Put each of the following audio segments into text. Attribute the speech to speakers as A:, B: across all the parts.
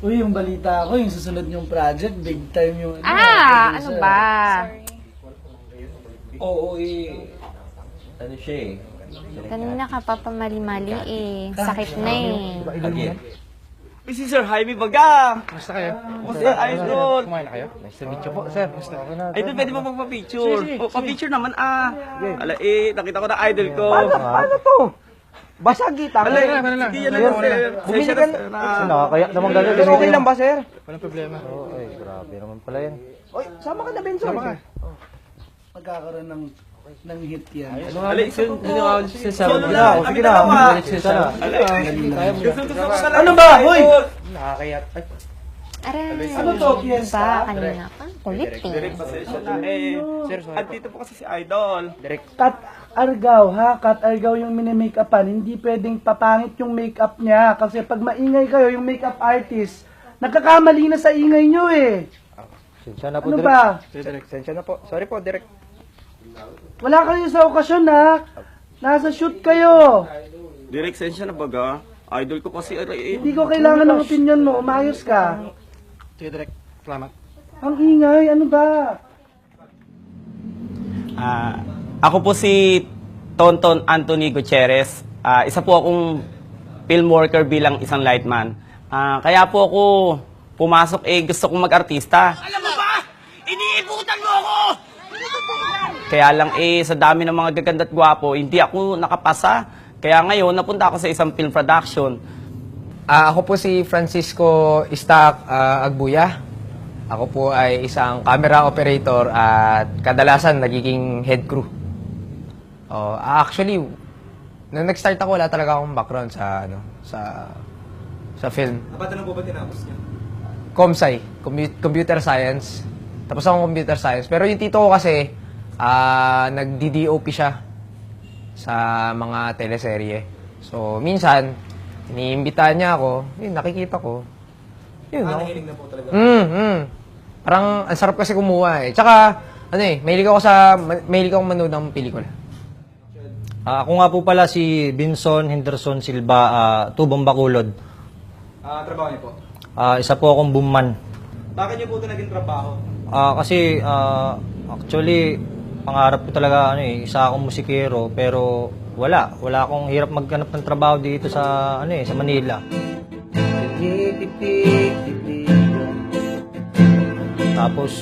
A: Uy, yung balita ko, yung susunod yung project, big time yung
B: Ano ba?
C: Oo, ano siya eh.
B: Kanina ka pa pamali-mali eh. Sakit na eh.
C: Again. Si Sir Jaime Baga!
D: Basta kayo?
C: Basta idol!
D: Kumain na kayo? Nice to meet you po, sir. Basta okay na.
C: Idol, pwede mo magpa-picture? O, pa-picture naman Ala nakita ko na idol ko.
E: Paano to? Basag kita.
C: Ala sige yan lang sir.
E: Bumili ka
C: na.
E: Nakakaya naman gano'n. Pero okay lang ba, sir?
D: Walang problema.
E: Oo, ay, grabe naman pala yan. Oy, sama ka na, Benson.
D: Sama ka.
A: Magkakaroon ng hit yan.
C: Ala,
E: Sige
C: kami
E: na.
C: dalawa.
A: Ano ba? Hoy!
E: Nakakaya. Ay,
B: Aray,
A: Ano to, fiesta?
B: ba? Kanina ka? Kulit
C: Direk,
B: eh.
C: pasensya na eh.
E: sir, sorry po.
C: Andito po kasi si idol.
E: Direct.
A: Kat Argaw, ha? Kat Argaw yung mini-makeupan. Hindi pwedeng papangit yung makeup niya. Kasi pag maingay kayo, yung makeup artist, nagkakamali na sa ingay nyo eh.
E: Sensya na po,
A: Ano
E: direct.
A: ba?
E: Direct, sensya na po. Sorry po, direct.
A: Wala kayo sa okasyon, ha? Nasa shoot kayo.
C: Direk, sensya na baga. Idol ko kasi
A: Hindi ko kailangan ng opinion mo. Umayos ka.
D: Sige, direct. Salamat.
A: Ang ingay, ano ba?
C: Ako po si Tonton Anthony Gutierrez. Isa po akong film worker bilang isang lightman. Kaya po ako pumasok gusto kong mag-artista. Alam mo ba? Iniibutan mo ako! Kaya lang sa dami ng mga gaganda at gwapo, hindi ako nakapasa. Kaya ngayon, napunta ako sa isang film production.
F: Ako po si Francisco Istak Agbuya. Ako po ay isang camera operator at kadalasan nagiging head crew. Actually, nung nag-start ako, wala talaga akong background sa film.
D: Ba't ano po ba tinapos niya?
F: Comsci, computer science. Tapos akong computer science. Pero yung tito ko kasi, nag-DDOP siya sa mga teleserye. So, minsan, iniimbitahan niya ako, yun, nakikita ko. Yun, no?
D: Nahilig na po talaga.
F: Parang, ang sarap kasi kumuha eh. Tsaka, mahilig ako manood ng pelikula.
G: Ako nga po pala si Binson Henderson Silva, Tubong Bacolod.
D: Trabaho niyo po?
G: Isa po akong boomman.
D: Bakit niyo po ito naging trabaho?
G: Kasi actually pangarap ko talaga isa akong musikero pero wala akong hirap maghanap ng trabaho dito sa sa Manila. Tapos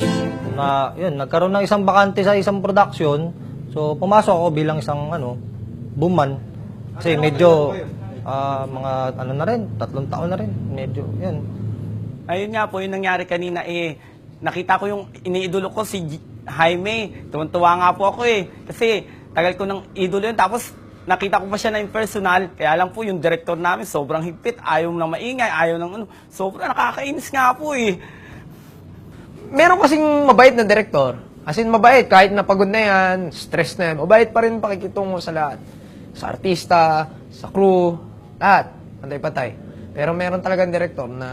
G: nagkaroon ng isang bakante sa isang production. So pumasok ako bilang isang boomman. Kasi medyo mga na rin, 3 taon na rin. Medyo yun.
C: Ayun nga po, yung nangyari kanina nakita ko yung iniidolo ko si Jaime. Tuwan-tuwa nga po ako Kasi tagal ko ng idolo yun. Tapos nakita ko pa siya na impersonal. Kaya lang po yung director namin sobrang higpit. Ayaw nang maingay, ayaw nang Sobrang nakakainis nga po
F: Meron kasing mabait na director. As in, mabait. Kahit napagod na yan, stress na yan, mabait pa rin pakikitungo sa lahat. Sa artista, sa crew, lahat. Pantay-pantay. Pero meron talagang director na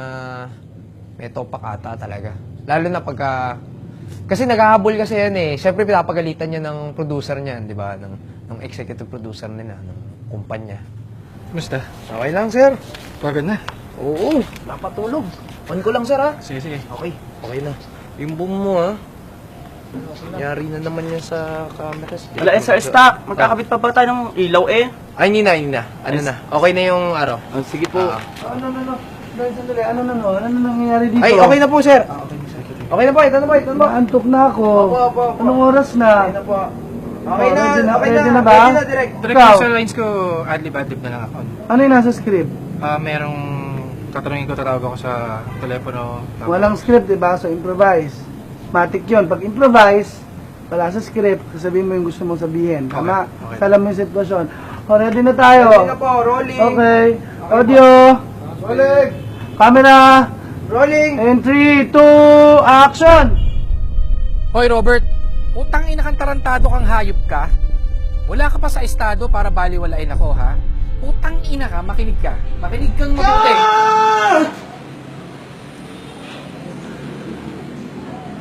F: may topak ata talaga. Lalo na pagka... Kasi naghahabol kasi yan Siyempre, pinapagalitan niya ng producer niyan, di ba? Ng executive producer nila, ng kumpanya.
D: Kumusta?
E: Okay lang, sir.
D: Pagod na.
E: Oo, napatulog. On ko lang, sir, ha?
D: Sige, sige.
E: Okay, okay na. Yung boom mo, ha? Yari na naman yan sa cameras.
C: Wala Sir Stock, magkakabit pa ba tayo ng ilaw
F: Ay, hindi na. Ano na? Okay na yung araw.
C: Sige po.
A: Ano? Dahil sandali, ano nangyayari dito?
E: Ay, okay na po, sir. Okay na po, ito na po.
A: Antok na ako.
E: Opo.
A: Anong oras na?
E: Okay na po. Okay na, okay na.
A: Ready na ba?
E: Ready na, direct.
D: Direct
A: Ikaw?
D: sa lines ko, adlib-adlib na lang ako.
A: Ano yung nasa script?
D: Merong tatanungin ko, tatawag ako sa telepono.
A: Walang script, diba? So, improvise. Matik yun. Pag improvise, wala sa script, sasabihin mo yung gusto mong sabihin. Tama?
D: Okay.
A: Alam mo yung sitwasyon. O, ready na tayo.
E: Ready na po, rolling.
A: Okay. Audio.
E: Rolling.
A: Camera.
E: Rolling.
A: And 3, 2, action!
H: Hoy Robert, utang ina kang tarantado kang hayop ka. Wala ka pa sa estado para baliwalain ako, ha? Utang ina ka, makinig ka. Makinig kang mabuti.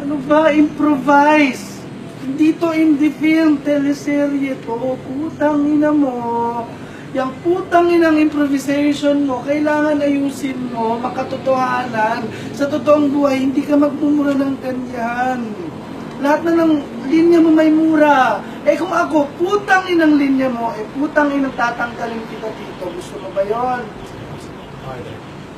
A: Ano ba? Improvise! Hindi to indie film, teleserye to. Putang ina mo. Yung putang inang improvisation mo, kailangan ayusin mo, makatotohanan. Sa totoong buhay, hindi ka magmumura ng ganyan. Lahat na ng linya mo may mura. Eh kung ako, putang inang linya mo, putang inang tatanggalin kita dito. Gusto mo ba yun?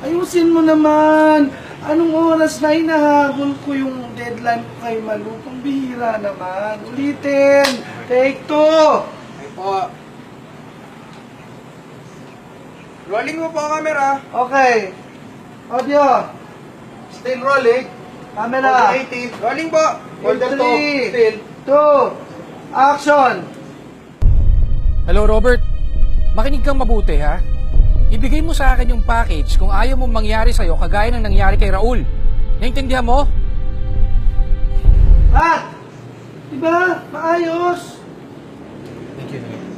A: Ayusin mo naman. Anong oras na hinahabol ko yung deadline ko kay Malu? Kung bihira naman. Ulitin. Take 2.
E: Ay po. Rolling mo po ang camera.
A: Okay. Audio. Still rolling. Camera.
E: 80. Rolling po. Holder
A: 3, 2, action.
H: Hello, Robert. Makinig kang mabuti, ha? Ibigay mo sa akin yung package kung ayaw mong mangyari sa'yo kagaya ng nangyari kay Raul. Naintindihan mo?
A: At, diba? Maayos.
D: Thank you, Direk.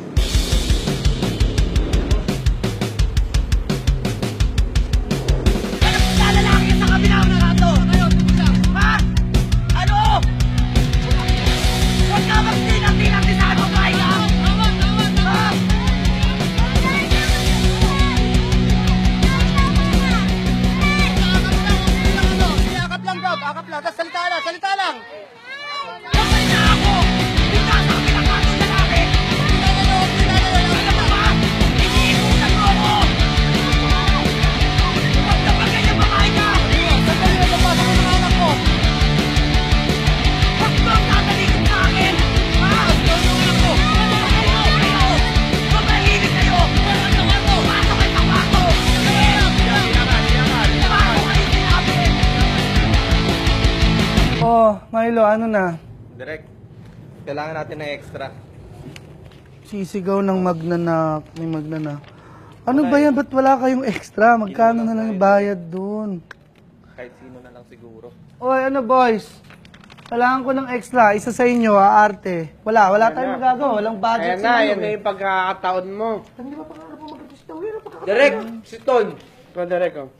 A: Oh, Milo, ano na?
E: Direk, kailangan natin ng extra.
A: Sisigaw ng magnanak. May magnanak. Ano ba yan? Ba't wala kayong extra? Magkano na lang yung bayad dun?
E: Kahit sino na lang siguro.
A: Oy, ano boys? Kailangan ko ng extra. Isa sa inyo, arte. Wala tayong magagawa. Walang budget sa inyo.
E: yung pagkakataon mo. Direk, si Ton. Ito, Direk, oh.